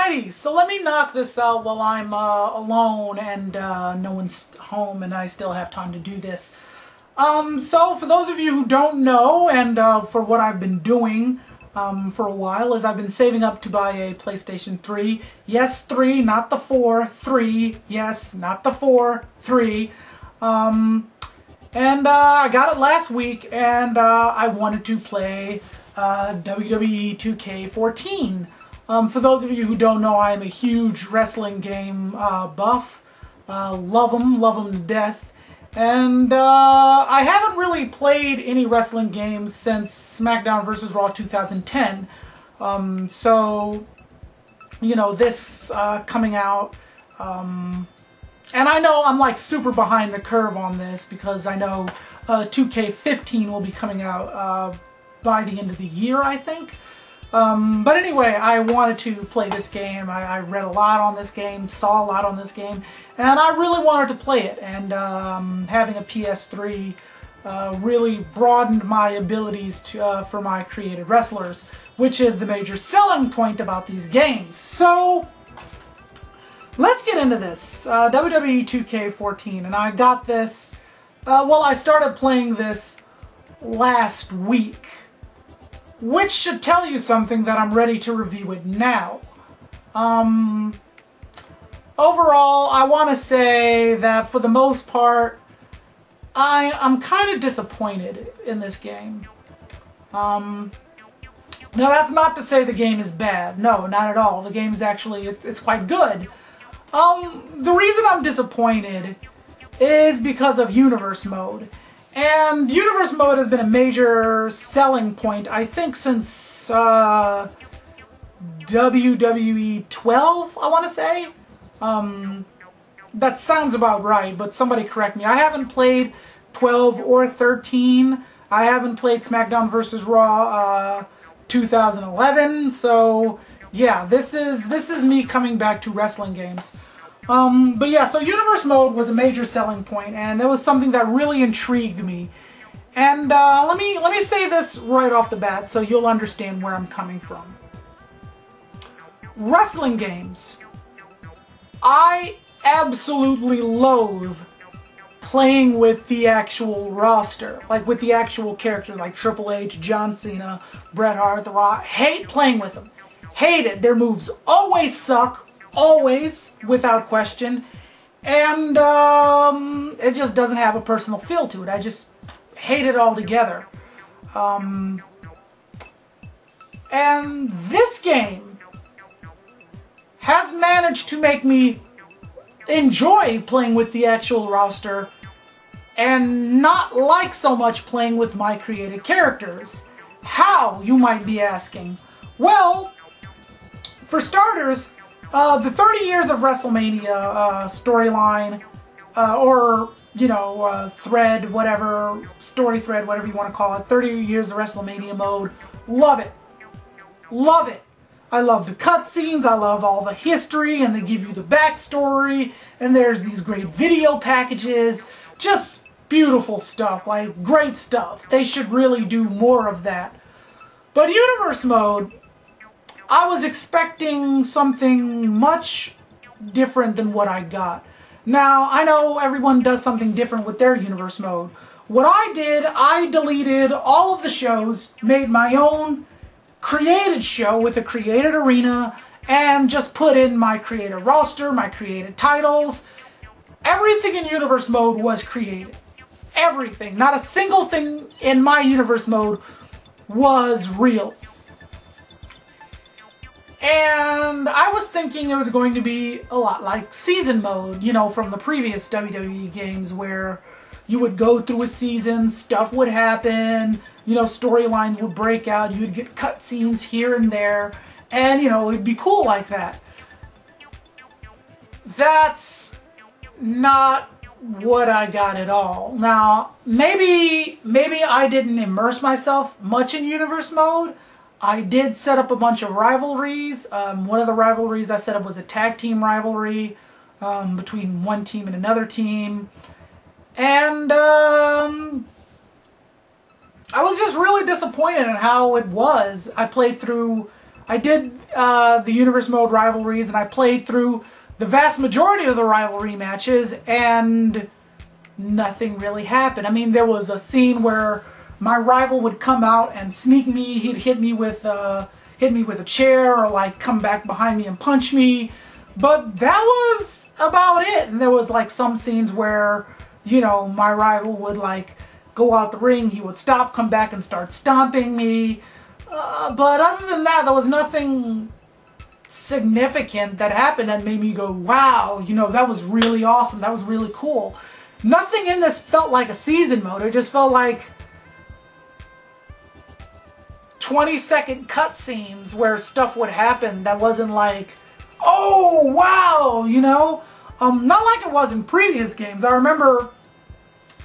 Alrighty, so let me knock this out while I'm alone and no one's home and I still have time to do this. So for those of you who don't know, and for what I've been doing for a while, is I've been saving up to buy a PlayStation 3. Yes, 3, not the 4. 3, yes, not the 4. 3. I got it last week, and I wanted to play WWE2K14. For those of you who don't know, I am a huge wrestling game buff. Love them to death. And I haven't really played any wrestling games since SmackDown vs. Raw 2010. So, you know, this coming out, and I know I'm like super behind the curve on this because I know 2K15 will be coming out by the end of the year, I think. But anyway, I wanted to play this game. I read a lot on this game, saw a lot on this game, and I really wanted to play it. And having a PS3 really broadened my abilities for my created wrestlers, which is the major selling point about these games. So let's get into this. WWE2K14, and I got this, well, I started playing this last week, which should tell you something that I'm ready to review it now. Overall, I want to say that for the most part, I'm kind of disappointed in this game. Now that's not to say the game is bad. No, not at all. The game is actually, it's quite good. The reason I'm disappointed is because of Universe Mode. And Universe Mode has been a major selling point, I think, since WWE12, I want to say. That sounds about right, but somebody correct me. I haven't played 12 or 13. I haven't played SmackDown vs. Raw 2011, so yeah, this is me coming back to wrestling games. But yeah, so Universe Mode was a major selling point, and it was something that really intrigued me. And let me say this right off the bat so you'll understand where I'm coming from. Wrestling games. I absolutely loathe playing with the actual roster, like with the actual characters like Triple H, John Cena, Bret Hart, The Rock. Hate playing with them. Hate it. Their moves always suck. Always, without question, and it just doesn't have a personal feel to it. I just hate it altogether. And this game has managed to make me enjoy playing with the actual roster and not like so much playing with my created characters. How, you might be asking? Well, for starters, the 30 years of WrestleMania storyline, or, you know, thread, whatever, story thread, whatever you want to call it, 30 years of WrestleMania mode, love it. Love it. I love the cutscenes, I love all the history, and they give you the backstory, and there's these great video packages, just beautiful stuff, like great stuff. They should really do more of that. But Universe Mode, I was expecting something much different than what I got. Now, I know everyone does something different with their Universe Mode. What I did, I deleted all of the shows, made my own created show with a created arena, and just put in my created roster, my created titles. Everything in Universe Mode was created. Everything. Not a single thing in my Universe Mode was real. And I was thinking it was going to be a lot like season mode, you know, from the previous WWE games where you would go through a season, stuff would happen, you know, storylines would break out, you'd get cutscenes here and there, and, you know, it'd be cool like that. That's not what I got at all. Now, maybe I didn't immerse myself much in Universe Mode. I did set up a bunch of rivalries. One of the rivalries I set up was a tag team rivalry between one team and another team. And I was just really disappointed in how it was. I played through I did the Universe Mode rivalries, and I played through the vast majority of the rivalry matches, and nothing really happened. I mean, there was a scene where my rival would come out and sneak me. He'd hit me with a chair, or like come back behind me and punch me. But that was about it. And there was like some scenes where, you know, my rival would like go out the ring, he would stop, come back and start stomping me. But other than that, there was nothing significant that happened that made me go, wow, you know, that was really awesome, that was really cool. Nothing in this felt like a season mode. It just felt like 20-second cutscenes where stuff would happen that wasn't like, oh, wow, you know? Not like it was in previous games. I remember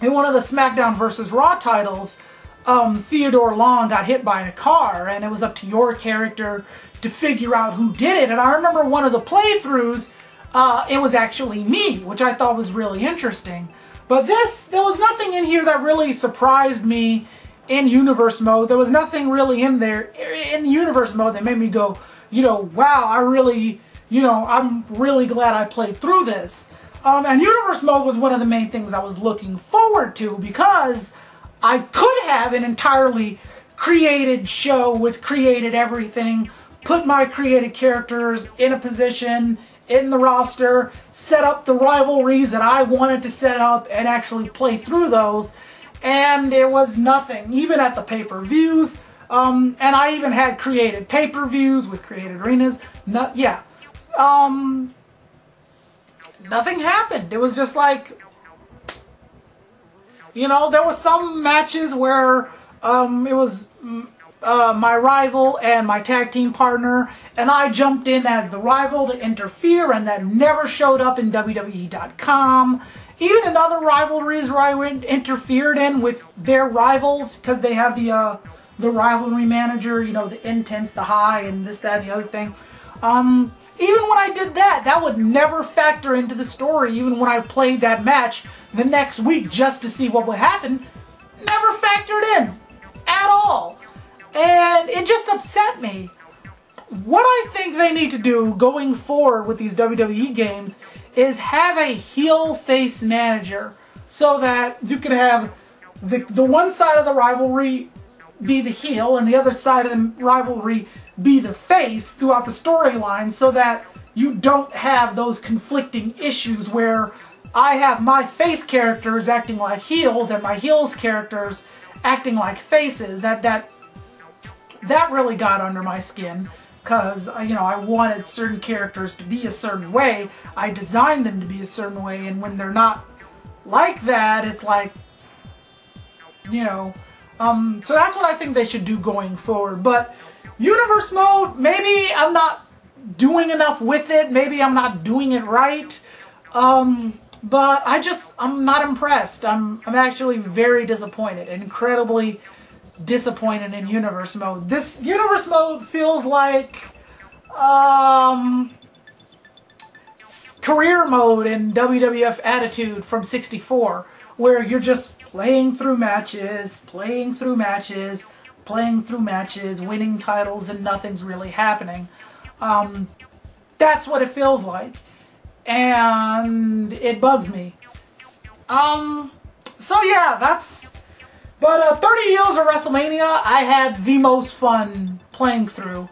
in one of the SmackDown vs. Raw titles, Theodore Long got hit by a car, and it was up to your character to figure out who did it. And I remember one of the playthroughs, it was actually me, which I thought was really interesting. But this, there was nothing in here that really surprised me in Universe Mode. There was nothing really in there, in Universe Mode, that made me go, you know, wow, I really, you know, I'm really glad I played through this. And Universe Mode was one of the main things I was looking forward to, because I could have an entirely created show with created everything, put my created characters in a position in the roster, set up the rivalries that I wanted to set up, and actually play through those. And it was nothing, even at the pay-per-views. And I even had created pay-per-views with created arenas. Nothing happened. It was just like, you know, there were some matches where it was my rival and my tag team partner, and I jumped in as the rival to interfere, and that never showed up in WWE2K14. Even in other rivalries where I interfered in with their rivals, because they have the rivalry manager, you know, the intense, the high, and this, that, and the other thing. Even when I did that, that would never factor into the story. Even when I played that match the next week just to see what would happen, never factored in at all. And it just upset me. What I think they need to do going forward with these WWE games is have a heel-face manager, so that you can have the one side of the rivalry be the heel and the other side of the rivalry be the face throughout the storyline, so that you don't have those conflicting issues where I have my face characters acting like heels and my heels characters acting like faces. That really got under my skin, because, you know, I wanted certain characters to be a certain way. I designed them to be a certain way, and when they're not like that, it's like, you know, so that's what I think they should do going forward. But Universe Mode, maybe I'm not doing enough with it, maybe I'm not doing it right, but I'm not impressed. I'm actually very disappointed, incredibly disappointed in Universe Mode. This Universe Mode feels like career mode in WWF Attitude from '64, where you're just playing through matches, winning titles, and nothing's really happening. That's what it feels like, and it bugs me. So yeah, that's... But 30 Years of WrestleMania, I had the most fun playing through.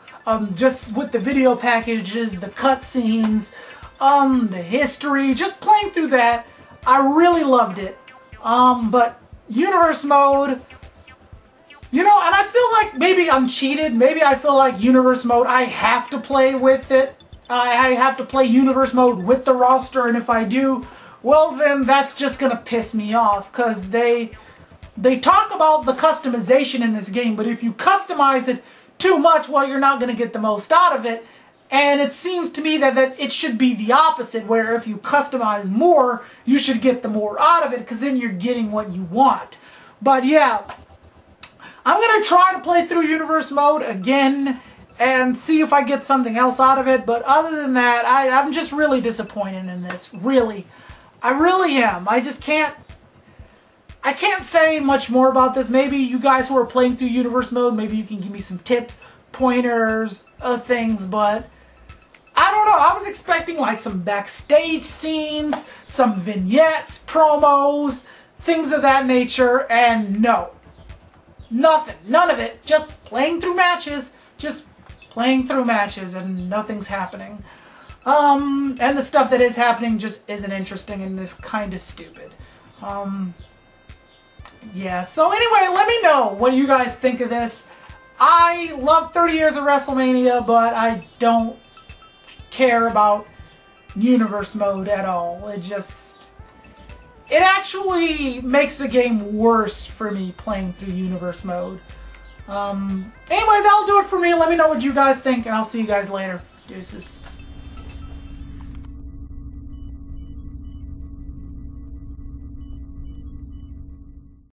Just with the video packages, the cutscenes, the history, just playing through that, I really loved it. But Universe Mode, you know, and I feel like maybe I'm cheated. Maybe I feel like Universe Mode, I have to play with it. I have to play Universe Mode with the roster, and if I do, well then that's just gonna piss me off, because they talk about the customization in this game, but if you customize it too much, well, you're not going to get the most out of it. And it seems to me that it should be the opposite, where if you customize more, you should get the more out of it, because then you're getting what you want. But yeah, I'm going to try to play through Universe Mode again and see if I get something else out of it. But other than that, I'm just really disappointed in this. Really. I really am. I can't say much more about this. Maybe you guys who are playing through Universe Mode, maybe you can give me some tips. pointers of things, but I don't know. I was expecting like some backstage scenes, some vignettes, promos, things of that nature, and no. Nothing. None of it. Just playing through matches. Just playing through matches and nothing's happening. And the stuff that is happening just isn't interesting and is kind of stupid. Yeah, so anyway, let me know what you guys think of this. I love 30 years of WrestleMania, but I don't care about universe mode at all. It actually makes the game worse for me playing through universe mode. Anyway, that'll do it for me. Let me know what you guys think, and I'll see you guys later. Deuces.